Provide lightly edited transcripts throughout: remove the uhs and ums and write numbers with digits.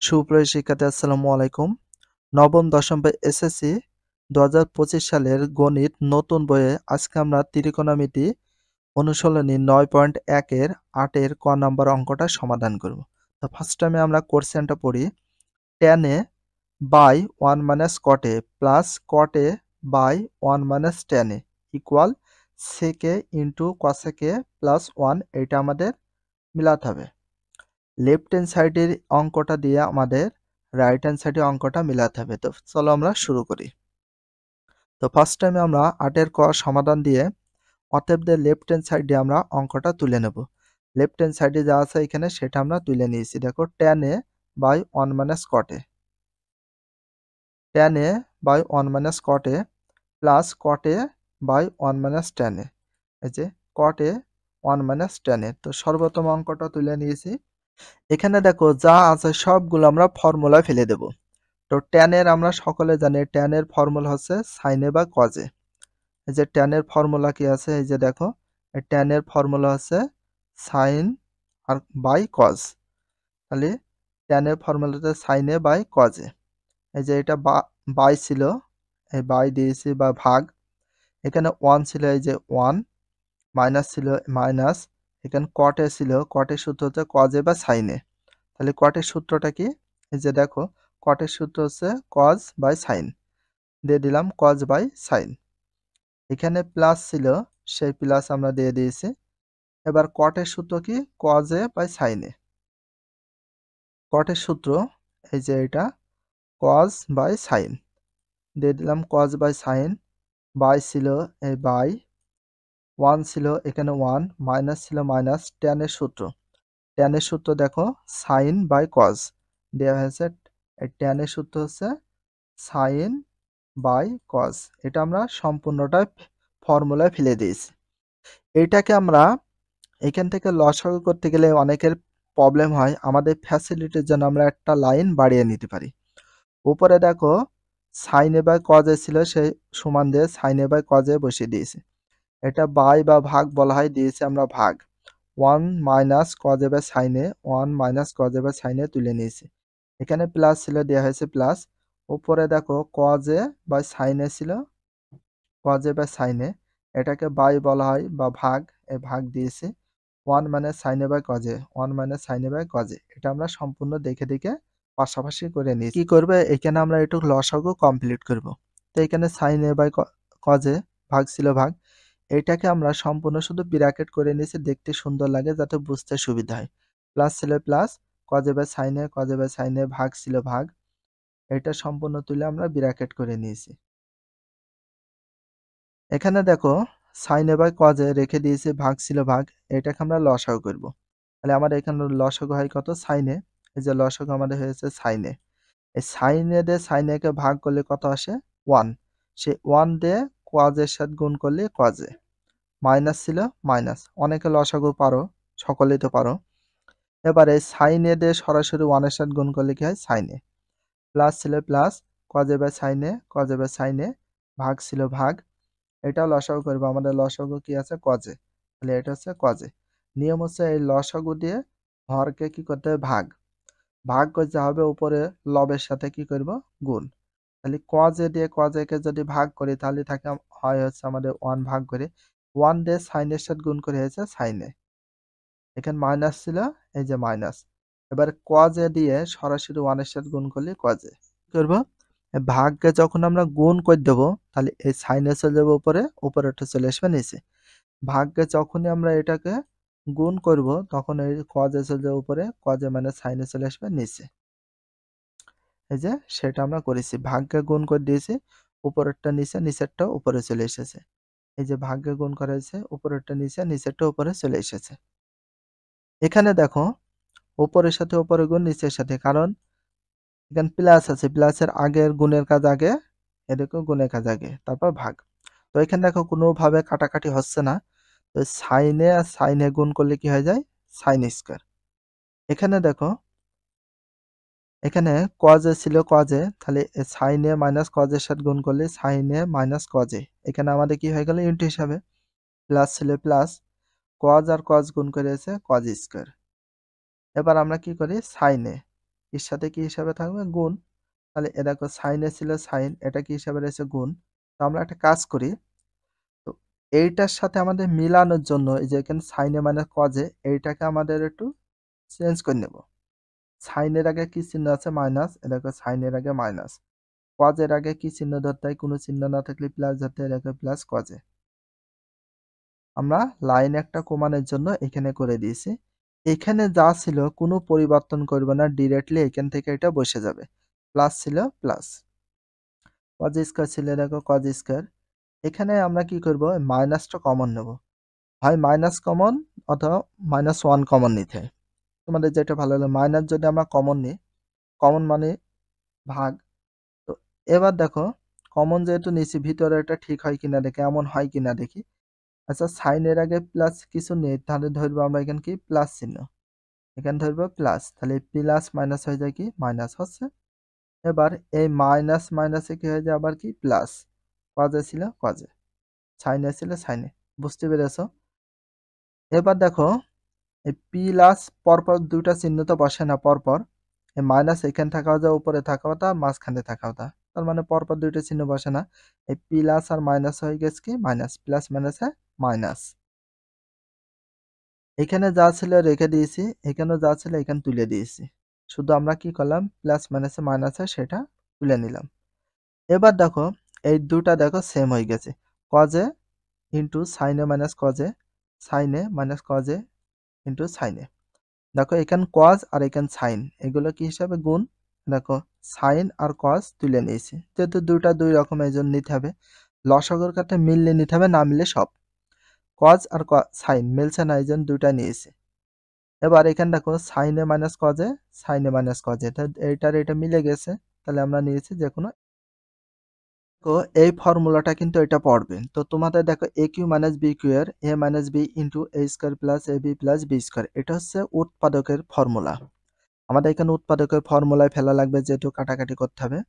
সুপ্রিয় শিক্ষার্থী আসসালামু আলাইকুম। নবম দশম এসএসসি ২০২৫ সালের গণিত নতুন বইয়ে আজকে আমরা ত্রিকোণমিতি অনুশীলনী ৯.১ এর ৮ এর ক নাম্বার অঙ্কটা সমাধান করব। তো ফার্স্ট টাইমে আমরা কোশ্চেনটা পড়ি। tan a by 1 minus cot a plus cot a by 1 minus tan a equal sec a into cosec a plus 1 এটা আমাদের মিলাতে হবে। লেফট হ্যান্ড সাইডের অঙ্কটা দিয়ে আমাদের রাইট হ্যান্ড সাইডের অঙ্কটা মিলাতে হবে। তো চলো আমরা শুরু করি। তো ফার্স্ট টাইমে আমরা ৮ এর ক সমাধান দিয়ে অতএব লেফট হ্যান্ড সাইডে আমরা অঙ্কটা তুলে নেব। লেফট হ্যান্ড সাইডে যা আছে এখানে সেটা আমরা তুলে নিয়েছি। দেখো tan a by 1 minus cot a, tan a by 1 minus cot a plus cot a by 1 minus tan a, এই যে cot a 1 minus tan a। তো সর্বপ্রথম অঙ্কটা তুলে নিয়েছি। এখানে দেখো যা আছে সবগুলো আমরা ফর্মুলায় ফেলে দেব। তো tan এর আমরা সকলে জানি tan এর ফর্মুলা হচ্ছে sin a বা cos a। এই যে tan এর ফর্মুলা কি আছে, এই যে দেখো tan এর ফর্মুলা হচ্ছে sin আর বাই cos। তাহলে tan এর ফর্মুলা হচ্ছে sin a by cos a। এই যে এটা বাই ছিল, এই বাই দিয়েছি বা ভাগ, এখানে 1 ছিল, এই যে 1 মাইনাস ছিল মাইনাস, এখানে cot a ছিল, cot এর সূত্র হচ্ছে cos a বা sin a। তাহলে cot এর সূত্রটা কি, এই যে দেখো cot এর সূত্র হচ্ছে cos বাই sin, দিয়ে দিলাম cos বাই sin। এখানে প্লাস ছিল, সেই প্লাস আমরা দিয়ে দিয়েছি। এবার cot এর সূত্র কি, cos a by sin a। cot এর সূত্র এই যে এটা cos বাই sin, দিয়ে দিলাম cos বাই sin। বাই ছিল এই বাই, 1 ছিল এখানে 1 মাইনাস ছিল মাইনাস, tan এর সূত্র, tan এর সূত্র দেখো sin বাই cos দেওয়া হয়েছে। tan এর সূত্র হচ্ছে sin বাই cos, এটা আমরা সম্পূর্ণটা ফর্মুলায় ফেলে দিয়েছি। এইটাকে আমরা এখান থেকে লসাগু করতে গেলে অনেকের প্রবলেম হয়, আমাদের ফ্যাসিলিটির জন্য আমরা একটা লাইন বাড়িয়ে নিতে পারি। উপরে দেখো sin a by cos a ছিল, সেই সমান দিয়ে sin a by cos a বসিয়ে দিয়েছি। এটা বাই বা ভাগ বলা হয়, দিয়েছি আমরা ভাগ। 1 minus cos a by sin a, 1 minus cos a by sin a তুলে নিয়েছি। এখানে প্লাস ছিল, দেওয়া হয়েছে প্লাস। উপরে দেখো cos a by sin a ছিল, cos a by sin a, এটাকে বাই বলা হয় বা ভাগ, এই ভাগ দিয়েছি। 1 minus sin a by cos a, 1 minus sin a by cos a, এটা আমরা সম্পূর্ণ দেখে দেখে পাশাপাশি করে নিয়েছি। কি করবে, এখানে আমরা একটু লসাগু কমপ্লিট করব। তো এখানে sin a by cos a ভাগ ছিল ভাগ, এইটাকে আমরা সম্পূর্ণ শুধু ব্র্যাকেট করে নিয়েছি, দেখতে সুন্দর লাগে যাতে বুঝতে সুবিধা হয়। প্লাস ছিল plus, cos a by sin a, cos a by sin a ভাগ ছিল ভাগ, এটা সম্পূর্ণ তুলে আমরা ব্র্যাকেট করে নিয়েছি। এখানে দেখো sin a by cos a রেখে দিয়েছি, ভাগ ছিল ভাগ, এটাকে আমরা লসাগু করব। তাহলে আমাদের এখানে লসাগু হয় কত, sin a, এই যে লসাগু আমাদের হয়েছে sin a। এই sin a দিয়ে sin a কে ভাগ করলে কত আসে, 1। সেই 1 দিয়ে cos এর সাথে গুণ করলে cos a, মাইনাস ছিল মাইনাস, অনেকে লসাগু পারো, সকলেই তো পারো। এবারে sin a দিয়ে সরাসরি 1 এর সাথে গুণ করলে কি হয়, sin a। প্লাস ছিল plus, cos a by sin a, cos a by sin a ভাগ ছিল ভাগ, এটাও লসাগু করবো। আমাদের লসাগু কি আছে, cos a, তাহলে এটা হচ্ছে cos a। নিয়ম হচ্ছে এই লসাগু দিয়ে হরকে কি করতে হবে, ভাগ, ভাগ করতে হবে, উপরে লবের সাথে কি করব, গুণ। তাহলে cos a দিয়ে cos a কে যদি ভাগ করি তাহলে থাকে হয় হচ্ছে আমাদের 1 ভাগ করে, 1 দিয়ে sin এর সাথে গুণ করে হয়েছে sin a। এখানে মাইনাস ছিল, এই যে মাইনাস। এবার cos a দিয়ে সরাসরি 1 এর সাথে গুণ করলে cos a করব। ভাগকে যখন আমরা গুণ করে দেব তাহলে এই sin a চলে যাবে উপরে, উপরেরটা চলে আসবে নিচে। ভাগকে যখনই আমরা এটাকে গুণ করব তখন এই cos a চলে যাবে উপরে, cos a মানে sin a চলে আসবে নিচে। এই যে সেটা আমরা করেছি, ভাগকে গুণ করে দিয়েছি, উপরেরটা নিচে, নিচেরটা উপরে চলে এসেছে। এই যে ভাগকে গুণ করা হয়েছে, উপরেরটা নিচে, নিচেরটা উপরে চলে এসেছে। এখানে দেখো উপরের সাথে উপরে গুণ, নিচের সাথে, কারণ এখানে প্লাস আছে, প্লাসের আগের গুণের কাজ আগে, এদিকেও গুণের কাজ আগে, তারপর ভাগ। তো এখানে দেখো কোনোভাবে কাটাকাটি হচ্ছে না। তো সাইনে আর সাইনে গুণ করলে কি হয়ে যায়, সাইন স্কয়ার। এখানে দেখো এখানে cos a ছিল cos a, তাহলে sin a মাইনাস cos এর সাথে গুণ করলে sin a minus cos a, এখানে আমাদের কি হয়ে গেল, ইনটু হিসাবে। প্লাস ছিল প্লাস, cos আর cos গুণ করেছে cos স্কয়ার। এবার আমরা কি করি, sin a এর সাথে কি হিসাবে থাকবে? গুণ। তাহলে এ দেখো সাইনে ছিল সাইন, এটা কি হিসাবে রয়েছে? গুণ। তো আমরা একটা কাজ করি। তো এইটার সাথে আমাদের মিলানোর জন্য এই যে এখানে সাইনে মানে কজে, এইটাকে আমাদের একটু চেঞ্জ করে নেব। সাইনের আগে কি চিহ্ন আছে? মাইনাস। এ দেখো সাইনের আগে মাইনাস। কজের আগে কি চিহ্ন ধরতে হয়? কোনো চিহ্ন না থাকলে প্লাস ধরতে হয়। দেখো প্লাস কজে। আমরা লাইন একটা কমানোর জন্য এখানে করে দিয়েছি। এখানে যা ছিল কোনো পরিবর্তন করবে না, ডিরেক্টলি এখান থেকে এটা বসে যাবে। প্লাস ছিল প্লাস, কজ স্কয়ার ছিল দেখো কজ স্কয়ার। এখানে আমরা কি করব? মাইনাসটা কমন নেব। হয় মাইনাস কমন অথবা -1 কমন নিতে হয়। তোমাদের যেটা ভালো লাগে। মাইনাস যদি আমরা কমন নিই, কমন মানে ভাগ। তো এবার দেখো কমন যেহেতু নিছি, ভিতরে এটা ঠিক হয় কিনা দেখি, এমন হয় কিনা দেখি। আচ্ছা সাইনের আগে প্লাস কিছু নেই, তাহলে ধরবো আমরা এখানে কি প্লাস চিহ্ন, এখানে ধরবো প্লাস, তাহলে প্লাস মাইনাস হয়ে যায় কি মাইনাস হচ্ছে। এবার এই মাইনাস মাইনাসে কি হয়ে যায় আবার কি প্লাস। কজে ছিল কজে, সাইনে ছিল সাইনে। বুঝতে পেরেছো? এবার দেখো এই প্লাস পরপর দুইটা চিহ্ন তো বসে না পরপর। এই মাইনাস এখানে থাকা হতো, উপরে থাকা হতো, আর মাঝখানে থাকা হতো। তার মানে পরপর দুইটা চিহ্ন বসে না। এই প্লাস আর মাইনাস হয়ে গেছে কি মাইনাস, প্লাস মাইনাসে মাইনাস। এখানে যা ছিল রেখে দিয়েছি, এখানেও যা ছিল এখানে তুলে দিয়েছি। শুধু আমরা কি করলাম? প্লাস মাইনাসে মাইনাসে সেটা তুলে নিলাম। এবার দেখো এই দুটা দেখো সেম হয়ে গেছে। কজে ইন্টু সাইনে মাইনাস কজে, সাইনে মাইনাস কজে ইন্টু সাইনে। দেখো এখানে কজ আর এখানে সাইন, এগুলো কি হিসাবে? গুণ। দেখো সাইন আর কজ তুলে নিয়েছি, যেহেতু দুইটা দুই রকম এই জন্য নিতে হবে। লসাগুর ক্ষেত্রে মিললে নিতে হবে, না মিললে সব। কজ আর সাইন মিলছে না, এই জন্য দুইটা নিয়েছি। এবার এখানে দেখো সাইনে মাইনাস কজে, সাইনে মাইনাস কজে, এইটার এটা মিলে গেছে, তাহলে আমরা নিয়েছি যে কোনো। তো এই ফর্মুলাটা কিন্তু এটা পড়বে। তো তোমাদের দেখো এ কিউ মাইনাস বি কিউ এর এ minus B into A square plus A B plus B square, এটা হচ্ছে উৎপাদকের ফর্মুলা। আমাদের এখানে উৎপাদকের ফর্মুলায় ফেলা লাগবে, যেহেতু কাটাকাটি করতে হবে।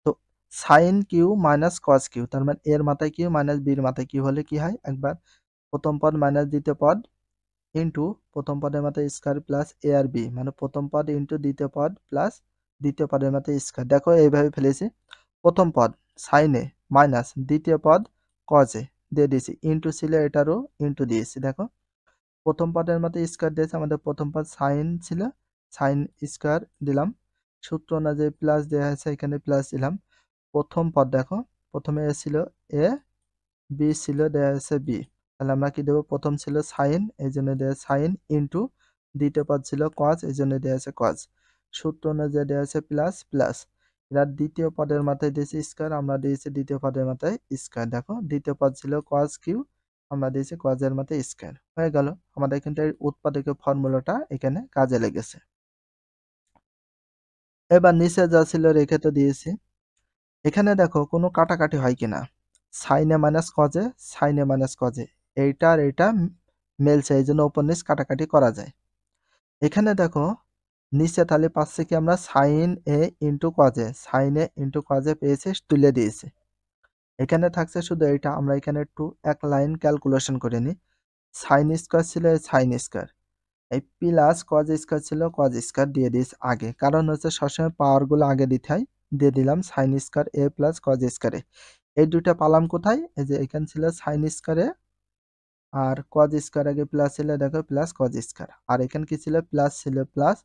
তো sine Q minus cos Q, তার মানে এর মাথায় কিউ মাইনাস বির মাথায় কিউ হলে কি হয়? একবার প্রথম পদ মাইনাস দ্বিতীয় পদ ইন্টু প্রথম পদের মাথায় স্কয়ার প্লাস এ আর বি, মানে প্রথম পদ ইন্টু দ্বিতীয় পদ প্লাস দ্বিতীয় পদের মাথায় স্কয়ার। দেখো এইভাবে ফেলেছি। প্রথম পদ সাইনে মাইনাস দ্বিতীয় পদ কজে দিয়ে দিয়েছি, ইন্টু ছিল এটারও ইন্টু দিয়েছি। দেখো প্রথম পদের মধ্যে স্কয়ার দিয়েছে, আমাদের প্রথম পদ সাইন ছিল, সাইন স্কয়ার দিলাম। সূত্র অনুযায়ী প্লাস দেওয়া হয়েছে, এখানে প্লাস দিলাম। প্রথম পদ দেখো, প্রথমে এ ছিল এ, বি ছিল দেওয়া হয়েছে বি, তাহলে আমরা কি দেবো? প্রথম ছিল সাইন, এই জন্য দেওয়া সাইন, ইন্টু দ্বিতীয় পদ ছিল কজ, এই জন্য দেওয়া আছে কজ। সূত্র অনুযায়ী দেওয়া আছে প্লাস প্লাস। এবার দ্বিতীয় পদের মাথায় দিয়েছি স্কয়ার, আমরা দিয়েছি দ্বিতীয় পদের মাথায় স্কয়ার। দেখো দ্বিতীয় পদ ছিল কজ কিউ, আমরা দিয়েছি কজের মাথায় স্কয়ার। হয়ে গেল আমাদের কিন্তু এই উৎপাদকের ফর্মুলাটা এখানে কাজে লেগেছে। এবার নিচে যা ছিল রেখে তো দিয়েছি। এখানে দেখো কোনো কাটাকাটি হয় কিনা। সাইনে মাইনাস কজে, সাইনে মাইনাস কজে, এইটা আর এইটা মেলছে, এই জন্য উপর নিচ কাটাকাটি করা যায়। এখানে দেখো নিচে তাহলে পাচ্ছি কি আমরা সাইন এ ইন্টু কজে, সাইন এ ইন্টু কজে পেয়েছি, তুলে দিয়েছি। এখানে থাকছে শুধু এইটা, আমরা এখানে একটু এক লাইন ক্যালকুলেশন করে নিই। সাইন স্কয়ার ছিল সাইন স্কয়ার, এই প্লাস কজ স্কয়ার ছিল কজ স্কয়ার দিয়ে দিস আগে, কারণ হচ্ছে সবসময় পাওয়ারগুলো আগে দিতে হয়। দিয়ে দিলাম সাইন স্কয়ার এ প্লাস কজ স্কয়ারে। এই দুইটা পালাম কোথায়? এই যে এখানে ছিল সাইন স্কয়ারে, আর কজ স্কয়ার আগে প্লাস ছিল, দেখো প্লাস কজ স্কয়ার। আর এখানে কি ছিল? প্লাস ছিল প্লাস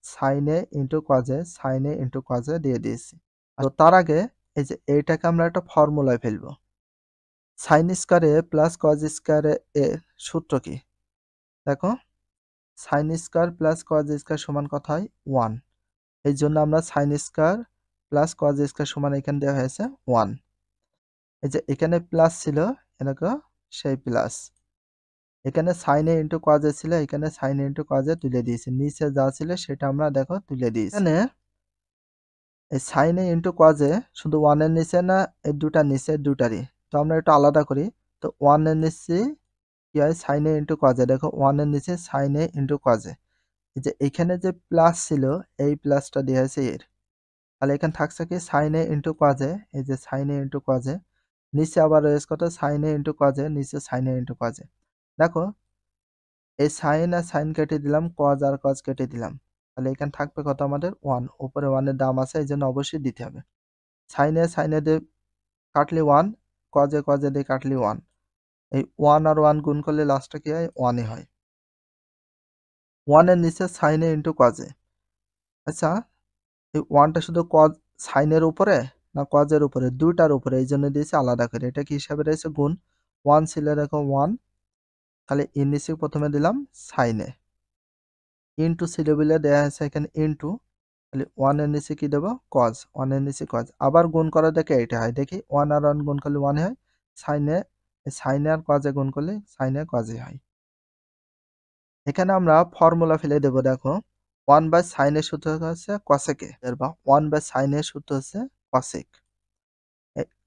সাইনে ইন্টু কজে, সাইনে ইন্টু কজে দিয়ে দিয়েছি। তো তার আগে এই যে এইটাকে আমরা একটা ফর্মুলায় ফেলবো। সাইন স্কয়ারে প্লাস কজ স্কয়ারে এর সূত্র কি? দেখো sine square plus cos square সমান কত হয়? 1। এই জন্য আমরা sine square plus cos square সমান এখানে দেওয়া হয়েছে 1। এই যে এখানে প্লাস ছিল, দেখো সেই প্লাস। এখানে সাইন এ ইন্টু কজ ছিল, এখানে সাইন এ ইন্টু কজ তুলে দিয়েছি। নিচে যা ছিল সেটা আমরা দেখো তুলে দিয়েছি। এখানে এই সাইন এ ইন্টু কজ শুধু 1 এর নিচে না, এই দুটা নিচে, দুটারই। তো আমরা একটু আলাদা করি। তো 1 এর নিচে কি হয়? সাইন এ ইন্টু কজ। দেখো 1 এর নিচে সাইন এ ইন্টু কজ। এই যে এখানে যে প্লাস ছিল, এই প্লাসটা দেওয়া হয়েছে এর, তাহলে এখানে থাকছে কি সাইন এ ইন্টু কজে, এই যে সাইন এ ইন্টু কজে। নিচে আবার রয়েছে কত? সাইন এ ইন্টু কজে, নিচে সাইন এ ইন্টু কজে। দেখো এই সাইন আর সাইন কেটে দিলাম, কজ আর কজ কেটে দিলাম। তাহলে এখানে থাকবে কত আমাদের 1, উপরে 1 এর দাম আছে এইজন্য অবশ্যই দিতে হবে। সাইনে দিয়ে কাটলে 1, কজে দিয়ে কাটলে 1, এই 1 আর 1 গুণ করলে লাস্টে কি হয় 1 ই হয়। 1 এর নিচে সাইনে ইন্টু কজে। আচ্ছা, এই 1 টা শুধু সাইনের উপরে না কজের উপরে? দুইটার উপরে, এই জন্য দিয়েছি আলাদা করে। এটা কি হিসাবে রয়েছে? গুণ। 1 ছিল দেখো 1, তাহলে এর নিচে প্রথমে দিলাম সাইনে, ইন্টু ছিল বলে দেয়া আছে এখানে ইন্টু, তাহলে 1 এর নিচে কি দেবো? কজ। 1 এর নিচে কজ। আবার গুণ করা দেখে এটা হয়, দেখি 1 আর 1 গুণ করলে 1 হয়, সাইনে আর কজে গুণ করলে সাইনে কজে হয়। এখানে আমরা ফর্মুলা ফেলে দেব, দেখো 1 বাই সাইনের সূত্র হচ্ছে কসেকে, বা 1 বাই সাইনের সূত্র হচ্ছে কসেক।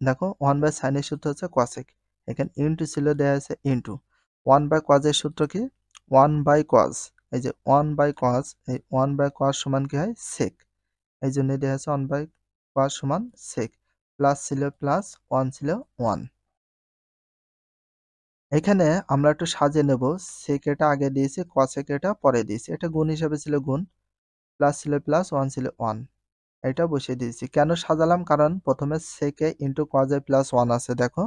দেখো 1 বাই সাইনের সূত্র হচ্ছে কসেক, এখানে ইন্টু ছিল দেয়া আছে ইন্টু 1 বাই কজের সূত্র কি? 1 বাই কজ। এই যে 1 বাই কজ, এই 1 বাই কজ সমান কি হয়? সেক। এই জন্য দেয়া আছে 1 বাই কজ সমান সেক। প্লাস ছিল প্লাস, 1 ছিল 1। এখানে আমরা একটু সাজিয়ে নেব, সেক এটা আগে দিয়েছি, কসেক এটা পরে দিয়েছি। এটা গুণ হিসাবে ছিল গুণ, প্লাস ছিল প্লাস, 1 ছিল 1, এটা বসিয়ে দিয়েছি। কেন সাজালাম? কারণ প্রথমে সেকে ইন্টু কজে প্লাস 1 আছে, দেখো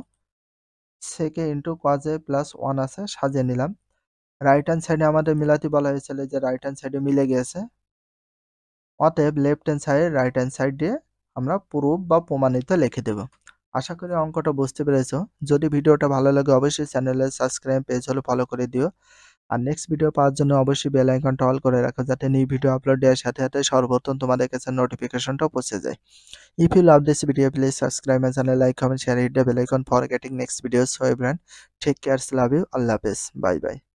সেকে ইন্টু কজে প্লাস 1 আছে, সাজিয়ে নিলাম। রাইট হ্যান্ড সাইডে আমাদের মিলাতে বলা হয়েছিল, যে রাইট হ্যান্ড সাইডে মিলে গিয়েছে, অতএব left hand side right hand side দিয়ে আমরা প্রুফ বা প্রমাণিত লিখে দেব। আশা করি অঙ্কটা বুঝতে পেরেছো। যদি ভিডিওটা ভালো লাগে অবশ্যই চ্যানেলে সাবস্ক্রাইব, পেজ হলে ফলো করে দিও। আর নেক্সট ভিডিও পাওয়ার জন্য অবশ্যই বেল আইকনটা অল করে রাখো, যাতে নিউ ভিডিও আপলোড দেওয়ার সাথে সাথে সর্বপ্রথম তোমাদের কাছে নোটিফিকেশনটা পৌঁছে যায়। If you love this video, please subscribe my channel, like, comment, share, hit the bell icon for getting next videos. So everyone, take care, love you, Allah Hafiz, bye bye.